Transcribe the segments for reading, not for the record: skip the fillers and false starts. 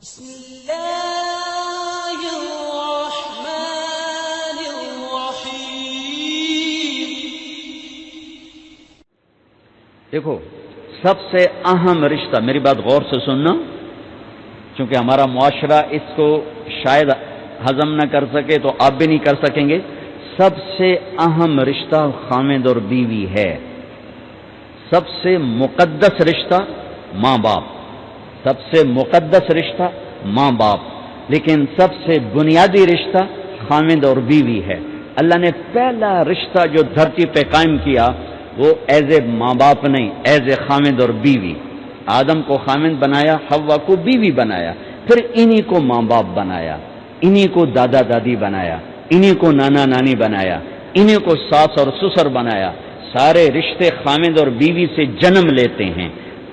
بسم اللہ الرحمن الرحیم۔ دیکھو، سب سے اہم رشتہ، میری بات غور سے سننا، چونکہ ہمارا معاشرہ اس کو شاید ہضم نہ کر سکے تو آپ بھی نہیں کر سکیں گے۔ سب سے اہم رشتہ خاوند اور بیوی ہے۔ سب سے مقدس رشتہ ماں باپ، سب سے مقدس رشتہ ماں باپ، لیکن سب سے بنیادی رشتہ خاوند اور بیوی ہے۔ اللہ نے پہلا رشتہ جو دھرتی پہ قائم کیا وہ ایز اے ماں باپ نہیں، ایز اے خاوند اور بیوی۔ آدم کو خاوند بنایا، حوا کو بیوی بنایا، پھر انہی کو ماں باپ بنایا، انہی کو دادا دادی بنایا، انہی کو نانا نانی بنایا، انہی کو ساس اور سسر بنایا۔ سارے رشتے خاوند اور بیوی سے جنم لیتے ہیں،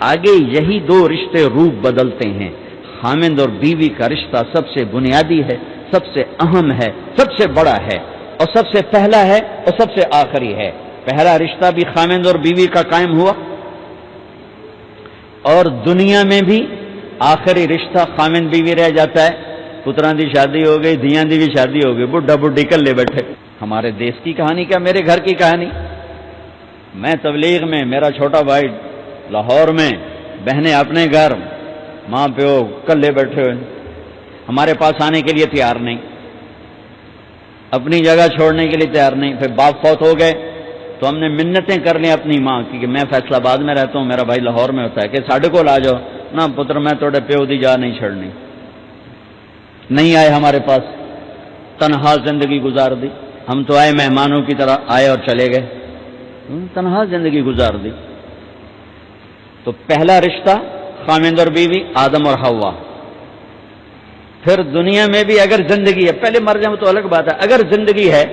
آگے یہی دو رشتے روپ بدلتے ہیں۔ خاوند اور بیوی کا رشتہ سب سے بنیادی ہے، سب سے اہم ہے، سب سے بڑا ہے، اور سب سے پہلا ہے اور سب سے آخری ہے۔ پہلا رشتہ بھی خاوند اور بیوی کا قائم ہوا، اور دنیا میں بھی آخری رشتہ خاوند بیوی رہ جاتا ہے۔ پتران دی شادی ہو گئی، دھیاں دی بھی شادی ہو گئی، بڈھا بڈھی کلے بیٹھے۔ ہمارے دیش کی کہانی کیا، میرے گھر کی کہانی۔ میں تبلیغ میں، میرا چھوٹا بھائی لاہور میں، بہنیں اپنے گھر، ماں پیو کلے بیٹھے ہوئے، ہمارے پاس آنے کے لیے تیار نہیں، اپنی جگہ چھوڑنے کے لیے تیار نہیں۔ پھر باپ فوت ہو گئے تو ہم نے منتیں کر لی اپنی ماں کی کہ میں فیصل آباد میں رہتا ہوں، میرا بھائی لاہور میں ہوتا ہے، کہ ساڈے کو آ جاؤ نہ پتر، میں توڑے پیو دی جا نہیں چھڑنی۔ نہیں آئے ہمارے پاس، تنہا زندگی گزار دی۔ ہم تو آئے مہمانوں کی طرح آئے اور چلے گئے، تنہا زندگی گزار دی۔ تو پہلا رشتہ خاوند اور بیوی، آدم اور حوا۔ پھر دنیا میں بھی اگر زندگی ہے، پہلے مر جائیں تو الگ بات ہے، اگر زندگی ہے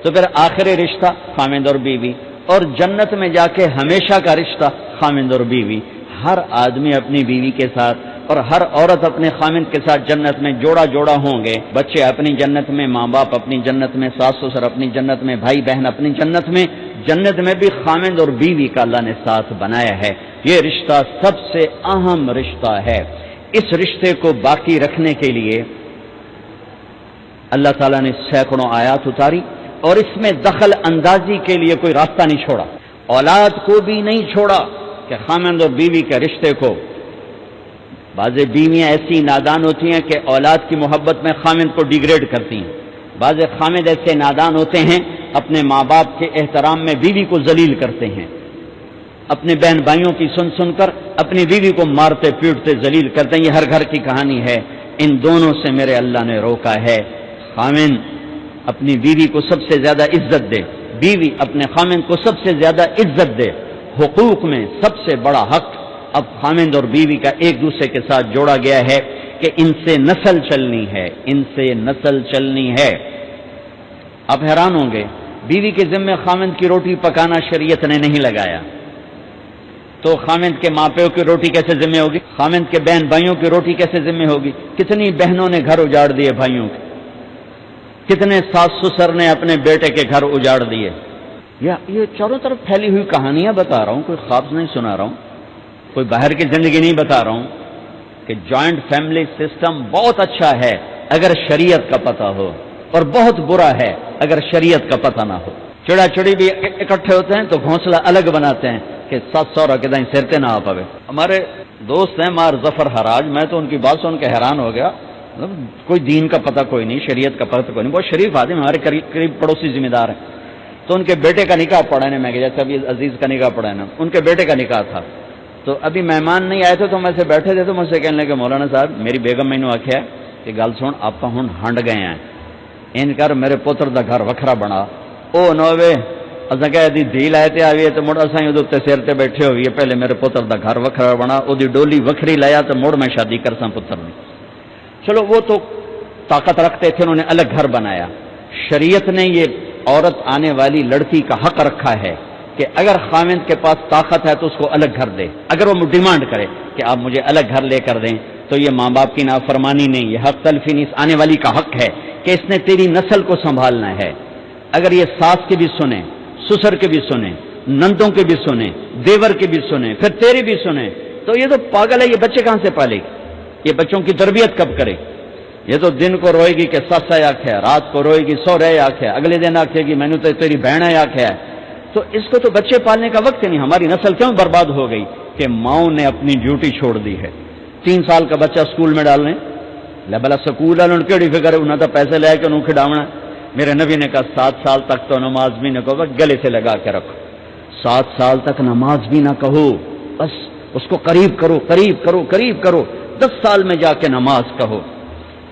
تو پھر آخری رشتہ خاوند اور بیوی، اور جنت میں جا کے ہمیشہ کا رشتہ خاوند اور بیوی۔ ہر آدمی اپنی بیوی کے ساتھ اور ہر عورت اپنے خاوند کے ساتھ جنت میں جوڑا جوڑا ہوں گے۔ بچے اپنی جنت میں، ماں باپ اپنی جنت میں، ساس سسر اپنی جنت میں، بھائی بہن اپنی جنت میں۔ جنت میں بھی خاوند اور بیوی کا اللہ نے ساتھ بنایا ہے۔ یہ رشتہ سب سے اہم رشتہ ہے۔ اس رشتے کو باقی رکھنے کے لیے اللہ تعالیٰ نے سینکڑوں آیات اتاری، اور اس میں دخل اندازی کے لیے کوئی راستہ نہیں چھوڑا، اولاد کو بھی نہیں چھوڑا کہ خاوند اور بیوی کے رشتے کو۔ بعض بیویاں ایسی نادان ہوتی ہیں کہ اولاد کی محبت میں خاوند کو ڈیگریڈ کرتی ہیں، بعض خاوند ایسے نادان ہوتے ہیں اپنے ماں باپ کے احترام میں بیوی کو ذلیل کرتے ہیں، اپنے بہن بھائیوں کی سن سن کر اپنی بیوی کو مارتے پیٹتے ذلیل کرتے ہیں۔ یہ ہر گھر کی کہانی ہے۔ ان دونوں سے میرے اللہ نے روکا ہے۔ خاوند اپنی بیوی کو سب سے زیادہ عزت دے، بیوی اپنے خاوند کو سب سے زیادہ عزت دے۔ حقوق میں سب سے بڑا حق اب خاوند اور بیوی کا ایک دوسرے کے ساتھ جوڑا گیا ہے کہ ان سے نسل چلنی ہے، ان سے نسل چلنی ہے۔ آپ حیران ہوں گے، بیوی کے ذمہ خاوند کی روٹی پکانا شریعت نے نہیں لگایا، تو خاوند کے ماں پیو کی روٹی کیسے ذمہ ہوگی؟ خاوند کے بہن بھائیوں کی روٹی کیسے ذمہ ہوگی؟ کتنی بہنوں نے گھر اجاڑ دیے بھائیوں کے، کتنے ساس سسر نے اپنے بیٹے کے گھر اجاڑ دیے۔ یہ چاروں طرف پھیلی ہوئی کہانیاں بتا رہا ہوں، کوئی خواب نہیں سنا رہا ہوں، کوئی باہر کی زندگی نہیں بتا رہا ہوں، کہ جوائنٹ فیملی سسٹم بہت اچھا ہے اگر شریعت کا پتہ ہو، اور بہت برا ہے اگر شریعت کا پتہ نہ ہو۔ چڑا چڑی بھی اکٹھے ہوتے ہیں تو گھونسلہ الگ بناتے ہیں کہ سات سو رکھ دیں سرتے نہ آ پاوے۔ ہمارے دوست ہیں مار ظفر حراج، میں تو ان کی بات سن کے حیران ہو گیا۔ کوئی دین کا پتہ کوئی نہیں، شریعت کا پتہ کوئی نہیں، بہت شریف آدمی، ہمارے قریب پڑوسی ذمہ دار ہیں۔ تو ان کے بیٹے کا نکاح پڑھانے میں گیا، جیسے ابھی عزیز کا نکاح پڑھانا، ان کے بیٹے کا نکاح تھا۔ تو ابھی مہمان نہیں آئے تھے تو میں سے بیٹھے تھے، تو مجھ سے کہنے لگے مولانا صاحب میری بیگم مینوں آخیا کہ گل سن آپ ہن ہنڈ گئے ہیں، ان کر میرے پتر دا گھر وکھرا بنا۔ او نوے اساں کہ دی دھی لائے تے آوی تے مڑ اساں اودے تے سر تے بیٹھے ہوئی، پہلے میرے پتر دا گھر وکھرا بنا، او دی ڈولی وکھری لایا تے مڑ میں شادی کرساں پتر دی۔ چلو وہ تو طاقت رکھتے تھے، انہوں نے الگ گھر بنایا۔ شریعت نے یہ عورت آنے والی لڑکی کا حق رکھا ہے کہ اگر خاوند کے پاس طاقت ہے تو اس کو الگ گھر دے۔ اگر وہ ڈیمانڈ کرے کہ آپ مجھے الگ گھر لے کر دیں تو یہ ماں باپ کی نافرمانی نہیں، یہ حق تلفی نہیں، اس آنے والی کا حق ہے کہ اس نے تیری نسل کو سنبھالنا ہے۔ اگر یہ ساس کے بھی سنیں، سسر کے بھی سنیں، نندوں کے بھی سنیں، دیور کے بھی سنیں، پھر تیری بھی سنیں، تو یہ تو پاگل ہے، یہ بچے کہاں سے پالے گی؟ یہ بچوں کی تربیت کب کرے؟ یہ تو دن کو روئے گی کہ سس ہے آخ ہے، رات کو روئے گی سو رہے آخ ہے، اگلے دن آخے گی میں نے تو تیری بہن ہے آخ ہے. تو اس کو تو بچے پالنے کا وقت ہی نہیں. ہماری نسل کیوں برباد ہو گئی؟ کہ ماؤں نے اپنی ڈیوٹی چھوڑ دی ہے. 3 سال کا بچہ اسکول میں ڈالنے بلا سکول والوں کیڑی فکر ہے، انہیں تو پیسے لے کے انہوں کھڈاونا. میرے نبی نے کہا 7 سال تک تو نماز بھی نہ کہو، گلے سے لگا کے رکھو. 7 سال تک نماز بھی نہ کہو، بس اس کو قریب کرو قریب کرو قریب کرو. 10 سال میں جا کے نماز کہو.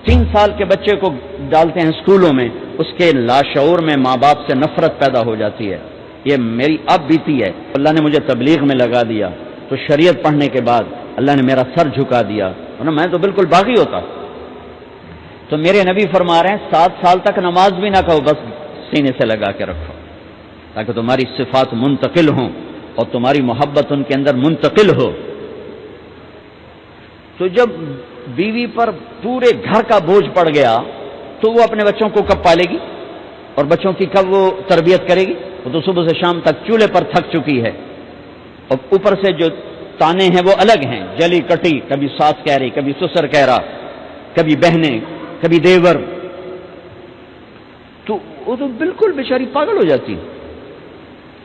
3 سال کے بچے کو ڈالتے ہیں اسکولوں میں، اس کے لاشعور میں ماں باپ سے نفرت پیدا ہو جاتی ہے. یہ میری اب بیتی ہے. اللہ نے مجھے تبلیغ میں لگا دیا تو شریعت پڑھنے کے بعد اللہ نے میرا سر جھکا دیا، ورنہ میں تو بالکل باغی ہوتا. تو میرے نبی فرما رہے ہیں 7 سال تک نماز بھی نہ کہو، بس سینے سے لگا کے رکھو تاکہ تمہاری صفات منتقل ہوں اور تمہاری محبت ان کے اندر منتقل ہو. تو جب بیوی پر پورے گھر کا بوجھ پڑ گیا تو وہ اپنے بچوں کو کب پالے گی اور بچوں کی کب وہ تربیت کرے گی؟ وہ تو صبح سے شام تک چولہے پر تھک چکی ہے، اور اوپر سے جو تانے ہیں وہ الگ ہیں، جلی کٹی، کبھی ساس کہہ رہی، کبھی سسر کہہ رہا، کبھی بہنیں، کبھی دیور. تو وہ تو بالکل بیچاری پاگل ہو جاتی.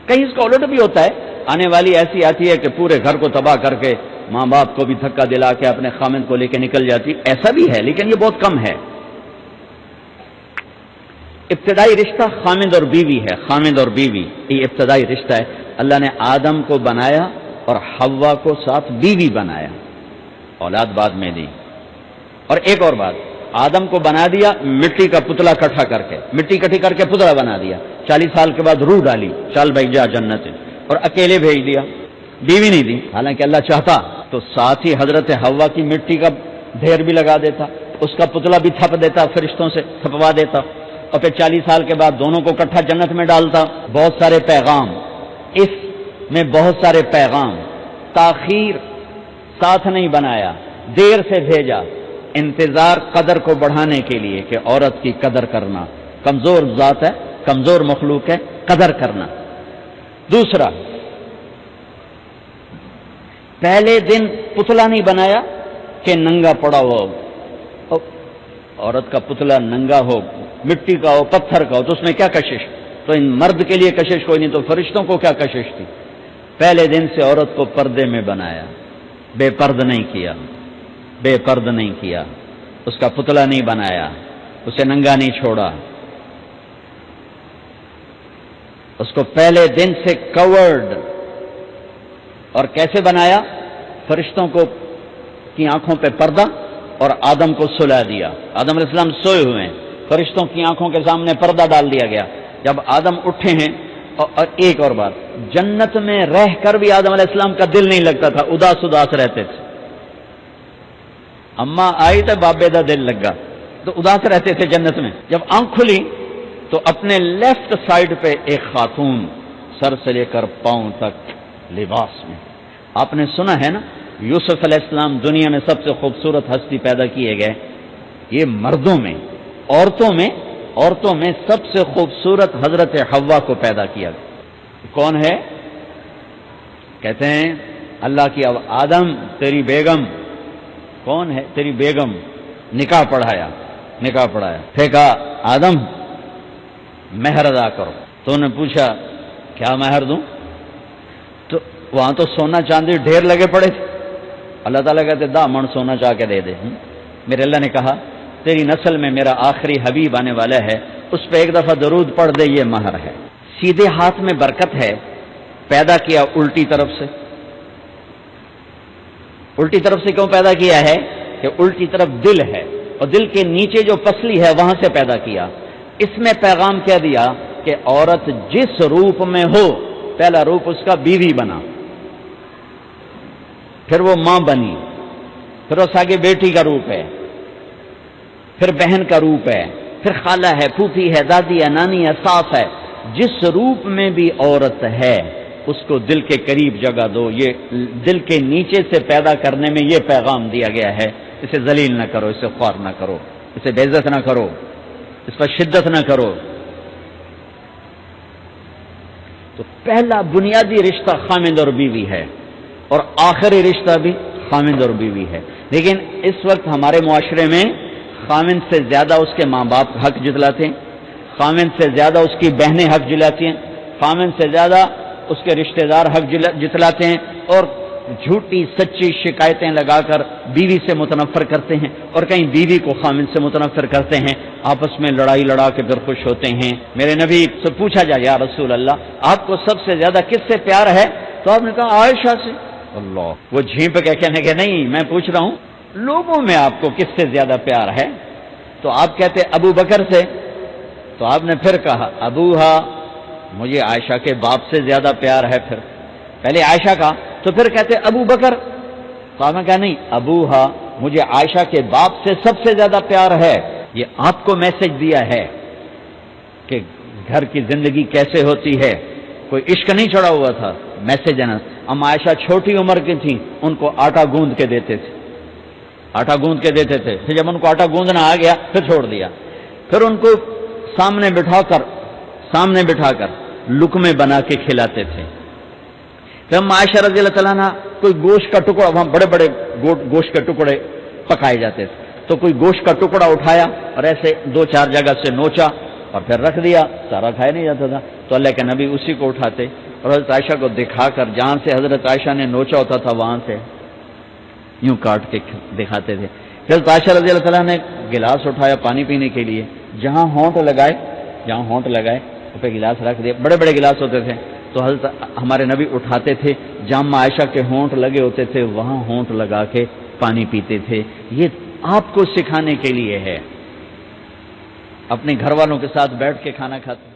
کہیں اس کا الٹ بھی ہوتا ہے، آنے والی ایسی آتی ہے کہ پورے گھر کو تباہ کر کے ماں باپ کو بھی دھکا دلا کے اپنے خامند کو لے کے نکل جاتی. ایسا بھی ہے لیکن یہ بہت کم ہے. ابتدائی رشتہ خامند اور بیوی ہے. خامند اور بیوی یہ ابتدائی رشتہ ہے. اللہ نے آدم کو بنایا اور حوا کو ساتھ بیوی بنایا، اولاد بعد میں دی. اور ایک اور بات، آدم کو بنا دیا مٹی کا پتلا کٹھا کر کے، مٹی کٹھی کر کے پتلا بنا دیا. 40 سال کے بعد روح ڈالی، چل بھائی جا جنت، اور اکیلے بھیج دیا، بیوی نہیں دی. حالانکہ اللہ چاہتا تو ساتھ ہی حضرت حوا کی مٹی کا ڈھیر بھی لگا دیتا، اس کا پتلا بھی تھپ دیتا، فرشتوں سے تھپوا دیتا، اور پھر 40 سال کے بعد دونوں کو کٹھا جنت میں ڈالتا. بہت سارے پیغام، اس میں بہت سارے پیغام. تاخیر ساتھ نہیں بنایا، دیر سے بھیجا. انتظار قدر کو بڑھانے کے لیے کہ عورت کی قدر کرنا، کمزور ذات ہے، کمزور مخلوق ہے، قدر کرنا. دوسرا، پہلے دن پتلا نہیں بنایا کہ ننگا پڑا ہو. عورت کا پتلا ننگا ہو، مٹی کا ہو، پتھر کا ہو، تو اس میں کیا کشش؟ تو ان مرد کے لیے کشش کوئی نہیں، تو فرشتوں کو کیا کشش تھی؟ پہلے دن سے عورت کو پردے میں بنایا، بے پرد نہیں کیا، بے پرد نہیں کیا. اس کا پتلا نہیں بنایا، اسے ننگا نہیں چھوڑا. اس کو پہلے دن سے کورڈ. اور کیسے بنایا؟ فرشتوں کو کی آنکھوں پہ پردہ اور آدم کو سلا دیا. آدم علیہ السلام سوئے ہوئے ہیں، فرشتوں کی آنکھوں کے سامنے پردہ ڈال دیا گیا. جب آدم اٹھے ہیں، اور ایک اور بات، جنت میں رہ کر بھی آدم علیہ السلام کا دل نہیں لگتا تھا، اداس اداس رہتے تھے. اما آئی تو بابے دا دل لگا، تو اداس رہتے تھے جنت میں. جب آنکھ کھلی تو اپنے لیفٹ سائڈ پہ ایک خاتون سر سے لے کر پاؤں تک لباس میں. آپ نے سنا ہے نا، یوسف علیہ السلام دنیا میں سب سے خوبصورت ہستی پیدا کیے گئے. یہ مردوں میں، عورتوں میں سب سے خوبصورت حضرت حوا کو پیدا کیا. کون ہے؟ کہتے ہیں اللہ کی آدم تیری بیگم. کون ہے تیری بیگم؟ نکاح پڑھایا. پھر کہا آدم مہر ادا کرو. تو انہوں نے پوچھا کیا مہر دوں؟ تو وہاں تو سونا چاندی ڈھیر لگے پڑے تھے. اللہ تعالیٰ کہتے دا من سونا چاہ کے دے دے. میرے اللہ نے کہا تیری نسل میں میرا آخری حبیب آنے والا ہے، اس پہ ایک دفعہ درود پڑھ دے، یہ مہر ہے. سیدھے ہاتھ میں برکت ہے. پیدا کیا الٹی طرف سے. الٹی طرف سے کیوں پیدا کیا ہے؟ کہ الٹی طرف دل ہے، اور دل کے نیچے جو پسلی ہے وہاں سے پیدا کیا. اس میں پیغام کیا دیا کہ عورت جس روپ میں ہو، پہلا روپ اس کا بیوی بنا، پھر وہ ماں بنی، پھر اس آگے بیٹی کا روپ ہے، پھر بہن کا روپ ہے، پھر خالہ ہے، پھوپھی ہے، دادی ہے، نانی ہے، ساس ہے. جس روپ میں بھی عورت ہے اس کو دل کے قریب جگہ دو. یہ دل کے نیچے سے پیدا کرنے میں یہ پیغام دیا گیا ہے. اسے ذلیل نہ کرو، اسے خوار نہ کرو، اسے بے عزت نہ کرو، اس پر شدت نہ کرو. تو پہلا بنیادی رشتہ خامند اور بیوی ہے، اور آخری رشتہ بھی خامند اور بیوی ہے. لیکن اس وقت ہمارے معاشرے میں خامند سے زیادہ اس کے ماں باپ حق جتلاتے ہیں، خامند سے زیادہ اس کی بہنیں حق جلاتی ہیں، خامند سے زیادہ اس کے رشتہ دار حق جتلاتے ہیں، اور جھوٹی سچی شکایتیں لگا کر بیوی سے متنفر کرتے ہیں، اور کہیں بیوی کو خامند سے متنفر کرتے ہیں، آپس میں لڑائی لڑا کے پھر خوش ہوتے ہیں. میرے نبی سے پوچھا جائے یا رسول اللہ آپ کو سب سے زیادہ کس سے پیار ہے؟ تو آپ نے کہا عائشہ سے. اللہ، وہ جھینپ کے کہنے کہ نہیں، میں پوچھ رہا ہوں لوگوں میں آپ کو کس سے زیادہ پیار ہے؟ تو آپ کہتے ابو بکر سے. تو آپ نے پھر کہا ابوہا، مجھے عائشہ کے باپ سے زیادہ پیار ہے. پھر پہلے عائشہ کا، تو پھر کہتے ابو بکر. تو آپ نے کہا نہیں، ابوہا، مجھے عائشہ کے باپ سے سب سے زیادہ پیار ہے. یہ آپ کو میسج دیا ہے کہ گھر کی زندگی کیسے ہوتی ہے. کوئی عشق نہیں چڑھا ہوا تھا، میسج ہے نا. ام عائشہ چھوٹی عمر کی تھیں، ان کو آٹا گوندھ کے دیتے تھے، آٹا گوندھ کے دیتے تھے. پھر جب ان کو آٹا گوندھنا آ گیا پھر چھوڑ دیا. پھر ان کو سامنے بٹھا کر لقمے بنا کے کھلاتے تھے. پھر ہم عائشہ رضی اللہ تعالیٰ عنہ کوئی گوشت کا ٹکڑا، وہاں بڑے بڑے گوشت کے ٹکڑے پکائے جاتے تھے، تو کوئی گوشت کا ٹکڑا اٹھایا اور ایسے 2-4 جگہ سے نوچا اور پھر رکھ دیا، سارا کھایا نہیں جاتا تھا. تو اللہ کے نبی اسی کو اٹھاتے اور حضرت عائشہ کو دکھا کر، جہاں سے حضرت عائشہ نے نوچا ہوتا تھا وہاں سے یوں کاٹ کے دکھاتے تھے. حضرت عائشہ رضی اللہ تعالیٰ نے گلاس اٹھایا پانی پینے کے لیے، جہاں ہونٹ لگائے اس پہ گلاس رکھ دیا. بڑے بڑے گلاس ہوتے تھے، تو حضرت ہمارے نبی اٹھاتے تھے، جہاں عائشہ کے ہونٹ لگے ہوتے تھے وہاں ہونٹ لگا کے پانی پیتے تھے. یہ آپ کو سکھانے کے لیے ہے. اپنے گھر والوں کے ساتھ بیٹھ کے کھانا کھاتے